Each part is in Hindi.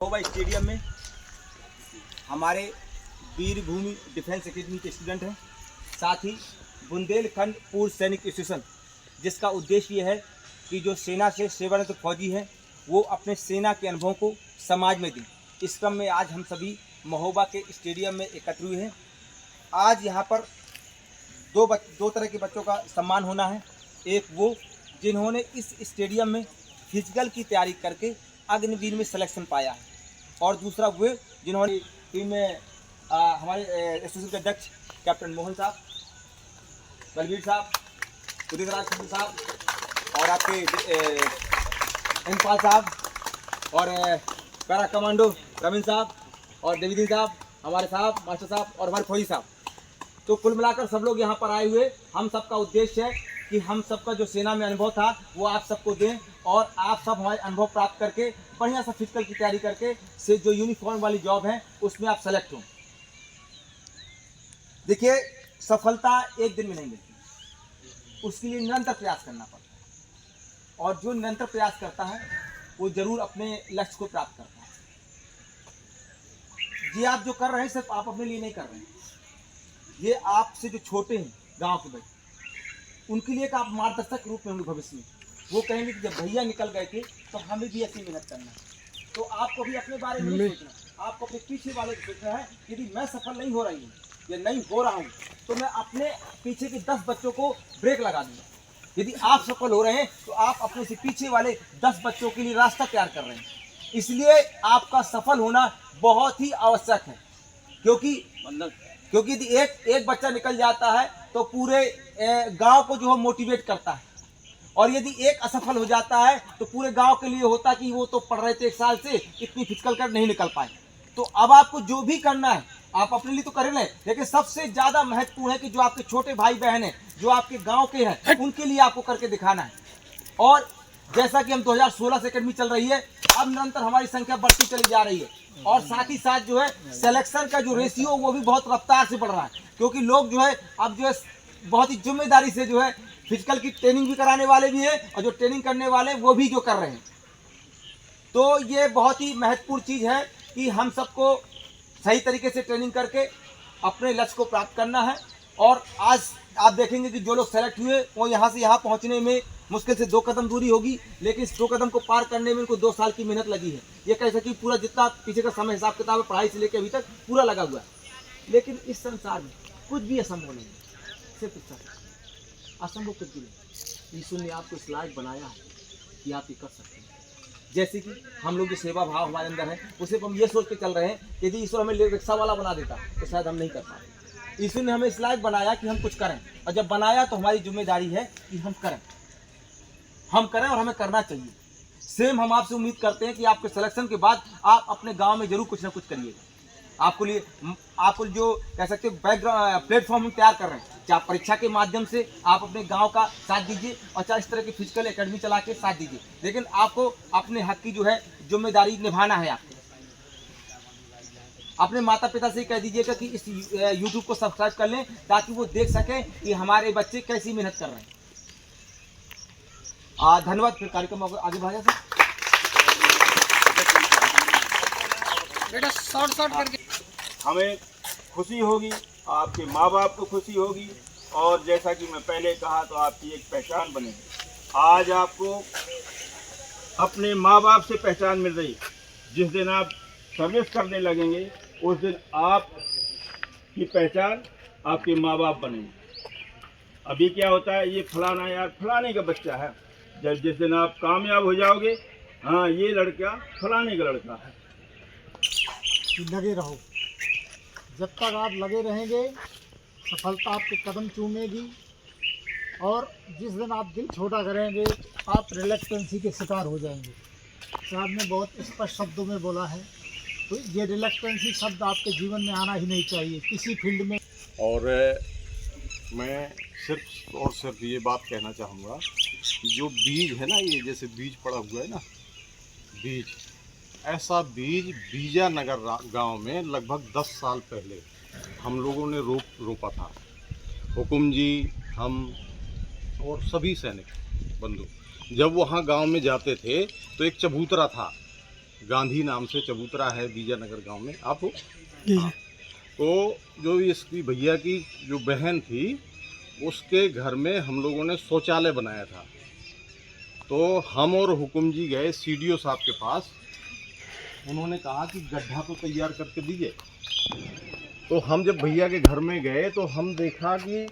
महोबा स्टेडियम में हमारे वीर भूमि डिफेंस एकेडमी के स्टूडेंट हैं, साथ ही बुंदेलखंड पूर्व सैनिक स्टेशन, जिसका उद्देश्य ये है कि जो सेना से सेवानिवृत्त फौजी हैं वो अपने सेना के अनुभवों को समाज में दें। इस क्रम में आज हम सभी महोबा के स्टेडियम में एकत्र हुए हैं। आज यहाँ पर दो तरह के बच्चों का सम्मान होना है। एक वो जिन्होंने इस स्टेडियम में फिजिकल की तैयारी करके अग्निवीर में सिलेक्शन पाया है, और दूसरा वो जिन्होंने टीम में हमारे एसोसिएशन के अध्यक्ष कैप्टन मोहन साहब, बलवीर साहब, उदित राज साहब और आपके इनपाल साहब और पैरा कमांडो रविंद्र साहब और देवीदीन साहब, हमारे साहब मास्टर साहब और हमारे फौजी साहब। तो कुल मिलाकर सब लोग यहाँ पर आए हुए, हम सबका उद्देश्य है कि हम सबका जो सेना में अनुभव था वो आप सबको दें और आप सब हमारे अनुभव प्राप्त करके बढ़िया सा फिजिकल की तैयारी करके से जो यूनिफॉर्म वाली जॉब है उसमें आप सेलेक्ट हों। देखिए, सफलता एक दिन में नहीं मिलती, उसके लिए निरंतर प्रयास करना पड़ता है, और जो निरंतर प्रयास करता है वो जरूर अपने लक्ष्य को प्राप्त करता है। ये आप जो कर रहे हैं सिर्फ आप अपने लिए नहीं कर रहे हैं, ये आपसे जो छोटे हैं गांव के बच्चे, उनके लिए एक आप मार्गदर्शक रूप में होंगे भविष्य में। वो कहेंगे कि जब भैया निकल गए थे तो हमें भी ऐसी मेहनत करना है। तो आपको भी अपने बारे में नहीं सोचना, आपको अपने पीछे वाले को सोचना है। यदि मैं सफल नहीं हो रही हूँ या नहीं हो रहा हूँ तो मैं अपने पीछे के 10 बच्चों को ब्रेक लगा दूंगा। यदि आप सफल हो रहे हैं तो आप अपने से पीछे वाले 10 बच्चों के लिए रास्ता तैयार कर रहे हैं। इसलिए आपका सफल होना बहुत ही आवश्यक है, क्योंकि यदि एक बच्चा निकल जाता है तो पूरे गांव को जो है मोटिवेट करता है, और यदि एक असफल हो जाता है तो पूरे गांव के लिए होता कि वो तो पढ़ रहे थे 1 साल से, इतनी फिजिकल कर नहीं निकल पाए। तो अब आपको जो भी करना है आप अपने लिए तो कर लें, लेकिन सबसे ज्यादा महत्वपूर्ण है कि जो आपके छोटे भाई बहन हैं, जो आपके गांव के हैं, उनके लिए आपको करके दिखाना है। और जैसा कि हम 2016 से एकेडमी चल रही है, अब निरंतर हमारी संख्या बढ़ती चली जा रही है, और साथ ही साथ जो है सिलेक्शन का जो रेशियो वो भी बहुत रफ्तार से बढ़ रहा है, क्योंकि लोग जो है अब जो है बहुत ही जिम्मेदारी से जो है फिजिकल की ट्रेनिंग भी कराने वाले भी हैं, और जो ट्रेनिंग करने वाले वो भी जो कर रहे हैं। तो ये बहुत ही महत्वपूर्ण चीज़ है कि हम सबको सही तरीके से ट्रेनिंग करके अपने लक्ष्य को प्राप्त करना है। और आज आप देखेंगे कि जो लोग सेलेक्ट हुए वो यहाँ से यहाँ पहुँचने में मुश्किल से 2 कदम दूरी होगी, लेकिन इस 2 कदम को पार करने में उनको 2 साल की मेहनत लगी है। ये कह सकते पूरा जितना पीछे का समय हिसाब किताब पढ़ाई से लेकर अभी तक पूरा लगा हुआ है। लेकिन इस संसार में कुछ भी असंभव नहीं है, सिर्फ असंभव कुछ भी नहीं। ईश्वर ने आपको इस लायक बनाया है कि आप ये कर सकते हैं। जैसे कि हम लोग जो सेवा भाव हमारे अंदर है, उसे हम ये सोच के चल रहे हैं कि यदि ईश्वर हमें रिक्शा वाला बना देता तो शायद हम नहीं कर पाते। ईश्वर ने हमें इस लायक बनाया कि हम कुछ करें, और जब बनाया तो हमारी जिम्मेदारी है कि हम करें और हमें करना चाहिए। सेम हम आपसे उम्मीद करते हैं कि आपके सिलेक्शन के बाद आप अपने गाँव में जरूर कुछ ना कुछ करिएगा। आपको जो कह सकते हो बैकग्राउंड प्लेटफॉर्म हम तैयार कर रहे हैं, चाहे परीक्षा के माध्यम से आप अपने गांव का साथ दीजिए, और चाहे इस तरह की फिजिकल एकेडमी चला के साथ दीजिए, लेकिन आपको अपने हक की जो है जिम्मेदारी निभाना है। आपको अपने माता पिता से कह दीजिएगा कि इस यूट्यूब को सब्सक्राइब कर लें, ताकि वो देख सकें कि हमारे बच्चे कैसी मेहनत कर रहे हैं। धन्यवाद। फिर कार्यक्रम आगे बढ़ाया सर। बेटा शॉर्ट करके हमें खुशी होगी, आपके माँ बाप को खुशी होगी, और जैसा कि मैं पहले कहा तो आपकी एक पहचान बनेगी। आज आपको अपने माँ बाप से पहचान मिल रही। जिस दिन आप सर्विस करने लगेंगे उस दिन आपकी पहचान आपके माँ बाप बनेंगे। अभी क्या होता है, ये फलाना यार फलाने का बच्चा है, जब जिस दिन आप कामयाब हो जाओगे, हाँ ये लड़का फलाने का लड़का है। लगे रहो, जब तक आप लगे रहेंगे सफलता आपके कदम चूमेगी, और जिस दिन आप दिल छोटा करेंगे आप रिलैक्टेंसी के शिकार हो जाएंगे। तो आपने बहुत स्पष्ट शब्दों में बोला है, तो ये रिलैक्टेंसी शब्द आपके जीवन में आना ही नहीं चाहिए किसी फील्ड में। और मैं सिर्फ और सिर्फ ये बात कहना चाहूँगा, जो बीज है ना, ये जैसे बीज पड़ा हुआ है ना, बीज ऐसा बीज बीजानगर गांव में लगभग 10 साल पहले हम लोगों ने रोपा था। हुकुम जी, हम और सभी सैनिक बंधु जब वहाँ गांव में जाते थे तो एक चबूतरा था, गांधी नाम से चबूतरा है बीजानगर गांव में। आप हो? हाँ। तो जो इसकी भैया की जो बहन थी उसके घर में हम लोगों ने शौचालय बनाया था। तो हम और हुकुम जी गए सीडीओ साहब के पास। उन्होंने कहा कि गड्ढा तो तैयार करके दीजिए। तो हम जब भैया के घर में गए तो हम देखा कि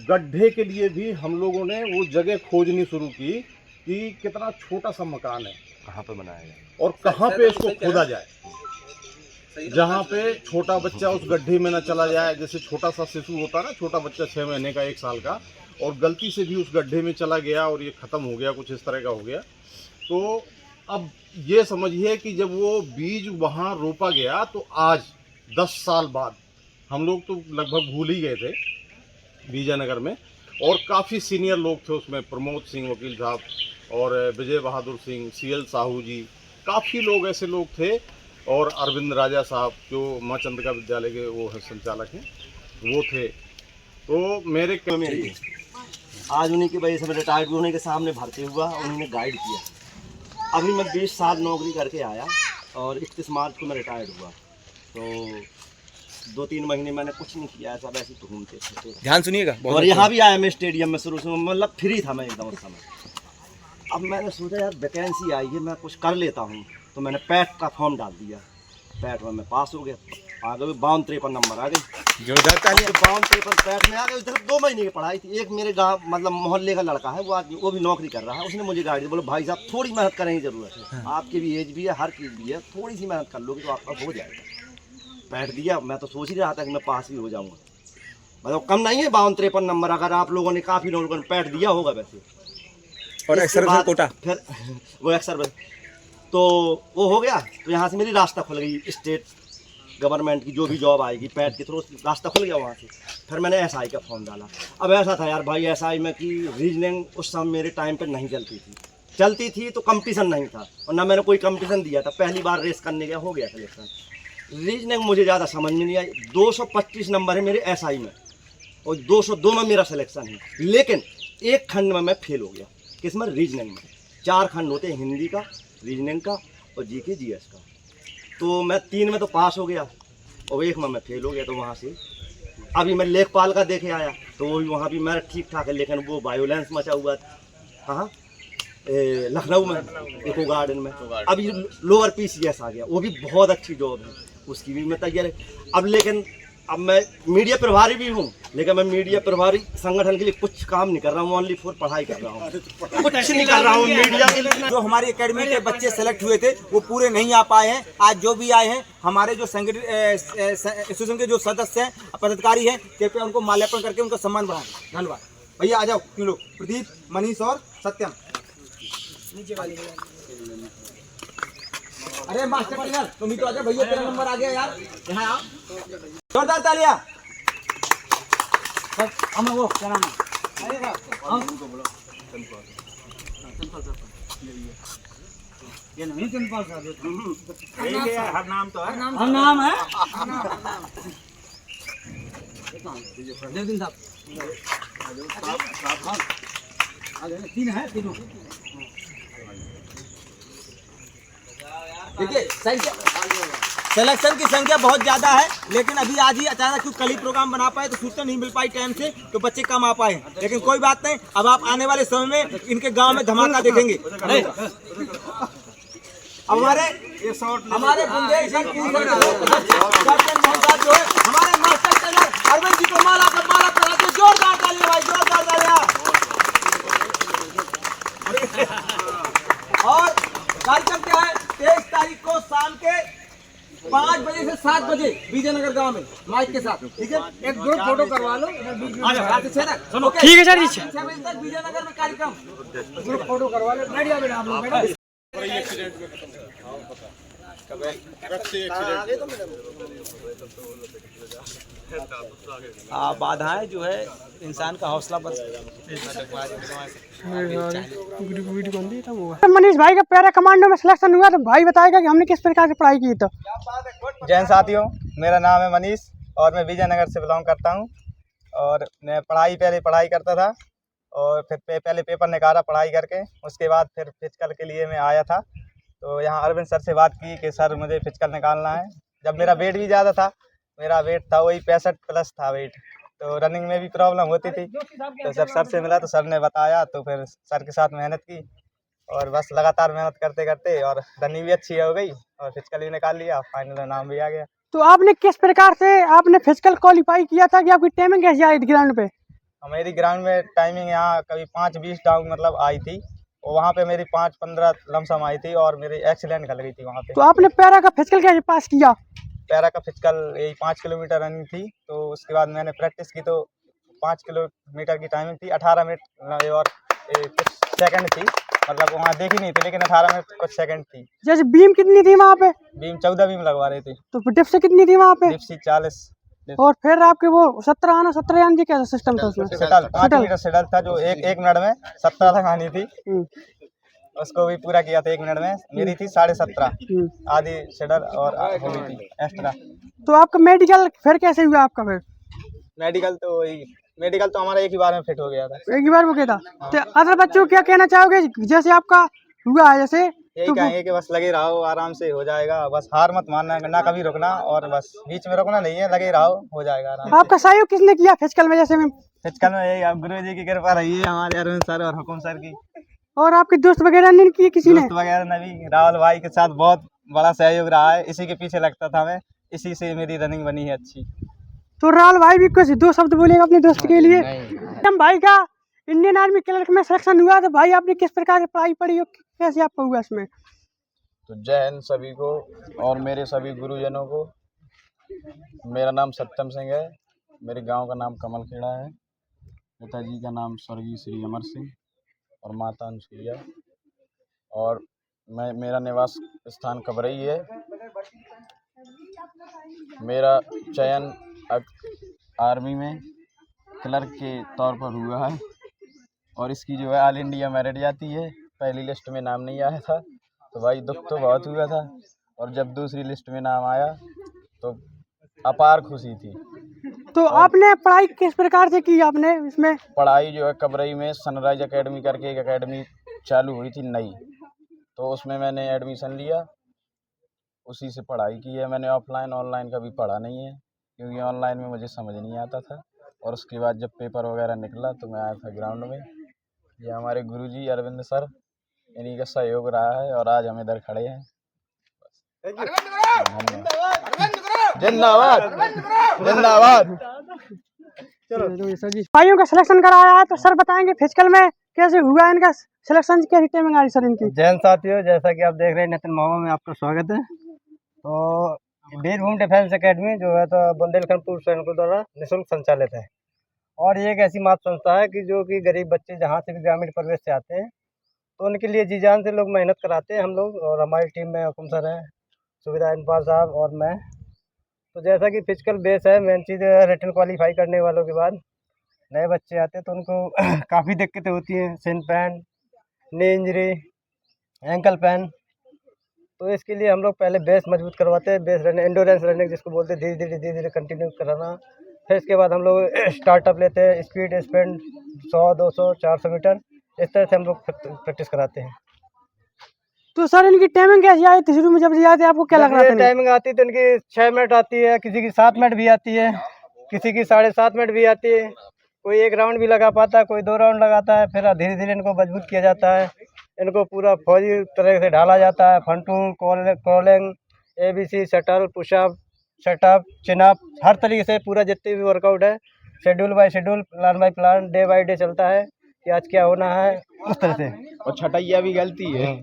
गड्ढे के लिए भी हम लोगों ने वो जगह खोजनी शुरू की कि कितना छोटा सा मकान है, कहाँ पे बनाया जाए और कहाँ पे इसको खोदा जाए, जहाँ पे छोटा बच्चा उस गड्ढे में ना चला जाए। जैसे छोटा सा शिशु होता है ना, छोटा बच्चा 6 महीने का, 1 साल का, और गलती से भी उस गड्ढे में चला गया और ये ख़त्म हो गया, कुछ इस तरह का हो गया। तो अब ये समझिए कि जब वो बीज वहाँ रोपा गया तो आज 10 साल बाद, हम लोग तो लगभग भूल ही गए थे बीजानगर में, और काफ़ी सीनियर लोग थे उसमें, प्रमोद सिंह वकील साहब और विजय बहादुर सिंह, CL साहू जी, काफ़ी लोग ऐसे लोग थे, और अरविंद राजा साहब जो माँ चंद्रिका विद्यालय के वो है संचालक हैं, वो थे। तो मेरे आज उन्हीं की वजह से मैं रिटायर्ड होने के सामने भर्ती हुआ, उन्होंने गाइड किया। अभी मैं 20 साल नौकरी करके आया और 31 मार्च को मैं रिटायर्ड हुआ। तो 2-3 महीने मैंने कुछ नहीं किया, ऐसा वैसे घूमते थे। ध्यान सुनिएगा। और यहाँ भी आया मैं स्टेडियम में शुरू से, मतलब फ्री था मैं एकदम उस समय। अब मैंने सोचा यार वैकेंसी आई है, मैं कुछ कर लेता हूँ। तो मैंने पैट का फॉर्म डाल दिया, पैट में मैं पास हो गया, आ गए 52-53 नंबर आ गए। जोरदार तालियां। 52-53 पैट में आ गए। इधर 2 महीने की पढ़ाई थी। एक मेरे गाँव मतलब मोहल्ले का लड़का है, वो आदमी वो भी नौकरी कर रहा है, उसने मुझे गाइड दी, बोलो भाई साहब थोड़ी मेहनत करने की ज़रूरत है, आपकी भी एज भी है, हर चीज़ भी है, थोड़ी सी मेहनत कर लोगे तो आपका हो जाएगा। पैट दिया, मैं तो सोच ही रहा था कि मैं पास भी हो जाऊँगा, मतलब कम नहीं है 52-53 नंबर। अगर आप लोगों ने काफ़ी लोगों ने पैट दिया होगा वैसे। और एक्सर्विस कोटा फिर वो एक्सर्विस तो वो हो गया। तो यहाँ से मेरी रास्ता खुल गई, स्टेट गवर्नमेंट की जो भी जॉब आएगी पैट के थ्रू रास्ता खुल गया वहाँ से। फिर मैंने SI का फॉर्म डाला। अब ऐसा था यार भाई, SI में कि रीजनिंग उस समय मेरे टाइम पर नहीं चलती थी तो कंपटीशन नहीं था, और ना मैंने कोई कंपटीशन दिया था। पहली बार रेस करने गया, हो गया सिलेक्शन। रीजनिंग मुझे ज़्यादा समझ में नहीं आई। 225 नंबर है मेरे SI में और 202 में मेरा सिलेक्शन है, लेकिन एक खंड में मैं फेल हो गया। किसमें? रीजनिंग में। 4 खंड होते हैं, हिंदी का, रीजनिंग का और GK GS का। तो मैं 3 में तो पास हो गया और 1 में मैं फेल हो गया। तो वहाँ से अभी मैं लेखपाल का देखे आया, तो वहाँ भी मेरा ठीक ठाक है, लेकिन वो वायोलेंस मचा हुआ था। कहाँ? लखनऊ में, इको गार्डन में। अभी लोअर PCS आ गया, वो भी बहुत अच्छी जॉब है, उसकी भी मैं तैयार है। अब मैं मीडिया प्रभारी भी हूँ, लेकिन मैं मीडिया प्रभारी संगठन के लिए कुछ काम नहीं कर रहा हूँ, ओनली फॉर पढ़ाई कर रहा हूँ, कुछ नहीं कर रहा हूँ मीडिया के लिए। जो हमारी एकेडमी के बच्चे सेलेक्ट हुए थे वो पूरे नहीं आ पाए हैं। आज जो भी आए हैं, हमारे जो एसोसिएशन के जो सदस्य हैं, पदाधिकारी हैं, कृपया उनको माल्यार्पण करके उनका सम्मान बढ़ाएं। धन्यवाद। भैया आ जाओ, तीन लोग, प्रदीप, मनीष और सत्यम। अरे मास्टर ट्रेनर तुम ही तो आ जाओ भैया, तेरा नंबर आ गया यार, यहाँ आओ। जोरदार तालियां। हम वो क्या नाम है? ये नहीं चंपा साहब, हर नाम तो है, हम नाम है देवदीन साहब। तीन है, तीनों देखिए। सिलेक्शन की संख्या बहुत ज़्यादा है, लेकिन अभी आज ही अचानक क्योंकि कल ही प्रोग्राम बना पाए तो सूचना नहीं मिल पाई टाइम से, तो बच्चे कम आ पाए। लेकिन कोई बात नहीं, अब आप आने वाले समय में इनके गांव में धमाका देखेंगे। हमारे बुंदेलखंड कैप्टन मोहन जो है, हमारे मास्टर ट्रेनर अरविंद जी को माला कराते। जोरदार तालियां भाई, जोरदार तालियां। और कार्यक्रम क्या है? 23 तारीख को शाम के 5 बजे से 7 बजे विजयनगर गांव में माइक के साथ, ठीक है? एक ग्रुप फोटो करवा लो। ठीक है सर जी, 6 बजे तक विजयनगर में कार्यक्रम, ग्रुप फोटो करवा लो। बैठ जाओ बेटा आप लोग, बाधाएं जो है इंसान का हौसला बस। मनीष भाई का पैरा कमांडो में सिलेक्शन हुआ, तो भाई बताएगा कि हमने किस प्रकार से पढ़ाई की। तो जैन साथियों, मेरा नाम है मनीष और मैं विजयनगर से बिलोंग करता हूं। और मैं पहले पढ़ाई करता था और फिर पहले पेपर निकाला पढ़ाई करके, उसके बाद फिर फिजिकल के लिए मैं आया था। तो यहाँ अरविंद सर से बात की कि सर मुझे फिजिकल निकालना है। जब मेरा वेट भी ज़्यादा था, मेरा वेट था वही 65 प्लस था वेट, तो रनिंग में भी प्रॉब्लम होती थी। तो जब सर से मिला तो सर ने बताया, तो फिर सर के साथ मेहनत की और बस लगातार मेहनत करते करते और रनिंग भी अच्छी हो गई और फिजिकल भी निकाल लिया, फाइनल में नाम भी आ गया। तो आपने किस प्रकार से आपने फिजिकल क्वालिफाई किया था कि आपकी टाइमिंग कैसी आई थी ग्राउंड पे? मेरी ग्राउंड में टाइमिंग यहाँ कभी 5:20 डाउन मतलब आई थी, और वहाँ पे मेरी 5:15 लमसम आई थी और मेरी एक्सीलेंट निकल गई थी वहाँ पे। तो आपने पैरा का फिजिकल कैसे पास किया? पैरा का फिजिकल यही 5 किलोमीटर रनिंग थी, तो उसके बाद मैंने प्रैक्टिस की तो 5 किलोमीटर की टाइमिंग थी, 18 मिनट और कुछ सेकंड थी, मतलब वहाँ देखी नहीं थी लेकिन 18 मिनट कुछ सेकंड थी। जैसे बीम कितनी थी वहाँ पे? बीम 14 बीम लगवा रहे थे। तो डिप्स कितनी थी वहाँ पे? डिप्सी 40। और फिर आपके वो 17 आना 17 आने की कैसा सिस्टम था उसमें? सेटल 5 मीटर सेटल था जो एक मिनट में 17 तक आनी थी, उसको भी पूरा किया था 1 मिनट में। मेरी थी 17.5 आधी शेडल और हो गई थी एक्स्ट्रा। तो आपका मेडिकल फिर कैसे हुआ आपका? फिर मेडिकल तो हमारा एक ही बार में फिट हो गया था। एक ही बार वो था। तो अदर बच्चों को क्या कहना चाहोगे जैसे आपका हुआ है? जैसे यही कहेंगे कि बस लगे रहो, आराम से हो जाएगा, बस हार मत मानना, ना कभी रुकना, और बस बीच में रुकना नहीं है, लगे रहो, हो जाएगा आराम आपका सहयोग किसने किया फिजिकल में? जैसे में फिजिकल में यही आप गुरु जी की कृपा रही है, हमारे अरविंद सर और हुकुम सर की। और आपके दोस्त वगैरह ने किए किसी ने? दोस्त वगैरह ने भी राहुल भाई के साथ बहुत बड़ा सहयोग रहा है, इसी के पीछे लगता था मैं, इसी से मेरी रनिंग बनी है अच्छी। तो राहुल भाई भी कुछ 2 शब्द बोलेगा अपने दोस्त के लिए? हम भाई का इंडियन आर्मी क्लर्क में सिलेक्शन हुआ, तो भाई आपने किस प्रकार की पढ़ाई पढ़ी और कैसे आपका हुआ इसमें? तो जय हिंद सभी को और मेरे सभी गुरुजनों को। मेरा नाम सत्यम सिंह है, मेरे गांव का नाम कमलखेड़ा है, पिताजी का नाम स्वर्गीय श्री अमर सिंह और माता अनुसुईया, और मेरा निवास स्थान कबरई है। मेरा चयन आर्मी में क्लर्क के तौर पर हुआ है और इसकी जो है ऑल इंडिया मेरिट जाती है। पहली लिस्ट में नाम नहीं आया था तो भाई दुख तो बहुत हुआ था, और जब दूसरी लिस्ट में नाम आया तो अपार खुशी थी। तो आपने पढ़ाई किस प्रकार से की आपने इसमें? पढ़ाई जो है कबरई में सनराइज एकेडमी करके एक एकेडमी चालू हुई थी नई, तो उसमें मैंने एडमिशन लिया, उसी से पढ़ाई की है मैंने। ऑफलाइन ऑनलाइन कभी पढ़ा नहीं है क्योंकि ऑनलाइन में मुझे समझ नहीं आता था, और उसके बाद जब पेपर वगैरह निकला तो मैं आया था ग्राउंड में। ये हमारे गुरुजी अरविंद सर, इन्हीं का सहयोग रहा है और आज हम इधर खड़े हैं। जिंदाबाद जिंदाबाद। भाइयों का सिलेक्शन कराया है, तो सर बताएंगे फिजिकल में कैसे हुआ इनका सिलेक्शन, कैसी टाइमिंग आई सर इनकी? जैन साथियों, जैसा कि आप देख रहे हैं नितिन महोबा में आपका स्वागत है। तो वीरभूमि डिफेंस एकेडमी जो है तो बुंदेलखंडपुर सैनिकों द्वारा निःशुल्क संचालित है, और ये एक ऐसी मात्र संस्था है कि जो कि गरीब बच्चे जहाँ से भी ग्रामीण परिवेश से आते हैं तो उनके लिए जी जान से लोग मेहनत कराते हैं हम लोग, और हमारी टीम में हुकुम सर हैं, सुविधा इनपाल साहब और मैं। तो जैसा कि फिजिकल बेस है, मेन चीज़ रिटन क्वालिफाई करने वालों के बाद नए बच्चे आते हैं तो उनको काफ़ी दिक्कतें होती हैं, shin pain, knee injury, ankle pain. तो इसके लिए हम लोग पहले बेस मजबूत करवाते हैं, बेस रनिंग, एंडोरेंस रनिंग जिसको बोलते हैं, धीरे धीरे कंटिन्यू कराना। फिर इसके बाद हम लोग स्टार्टअप लेते हैं, स्पीड स्प्रिंट 100, 200, 400 मीटर, इस तरह से हम लोग प्रैक्टिस कराते हैं। तो सर इनकी टाइमिंग कैसी आई थी शुरू में जब आते आपको क्या लग रहा था? टाइमिंग आती है तो इनकी 6 मिनट आती है, किसी की 7 मिनट भी आती है, किसी की 7.5 मिनट भी आती है, कोई 1 राउंड भी लगा पाता है, कोई 2 राउंड लगाता है। फिर धीरे धीरे इनको मजबूत किया जाता है, इनको पूरा फौजी तरह से ढाला जाता है, फंटूल, crawling, ABC, shuttle, pushup, situp, chinup, हर तरीके से पूरा जितने भी वर्कआउट है schedule by schedule, plan by plan, day by day चलता है कि आज क्या होना है, उस तरह से। और छटैया भी गलती है।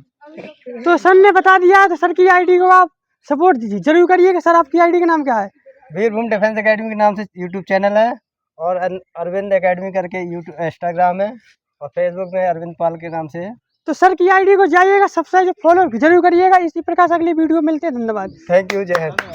तो सर ने बता दिया, तो सर की आईडी को आप सपोर्ट दीजिए, जरूर करिएगा। सर आपकी आईडी का नाम क्या है? वीरभूमि डिफेंस एकेडमी के नाम से यूट्यूब चैनल है, और अरविंद एकेडमी करके यूट्यूब इंस्टाग्राम है, और फेसबुक में अरविंद पाल के नाम से है। तो सर की आईडी को जाइएगा, सब्सक्राइब फॉलो जरूर करिएगा। इसी प्रकार से अगली वीडियो मिलते हैं। धन्यवाद। थैंक यू, जय हिंद।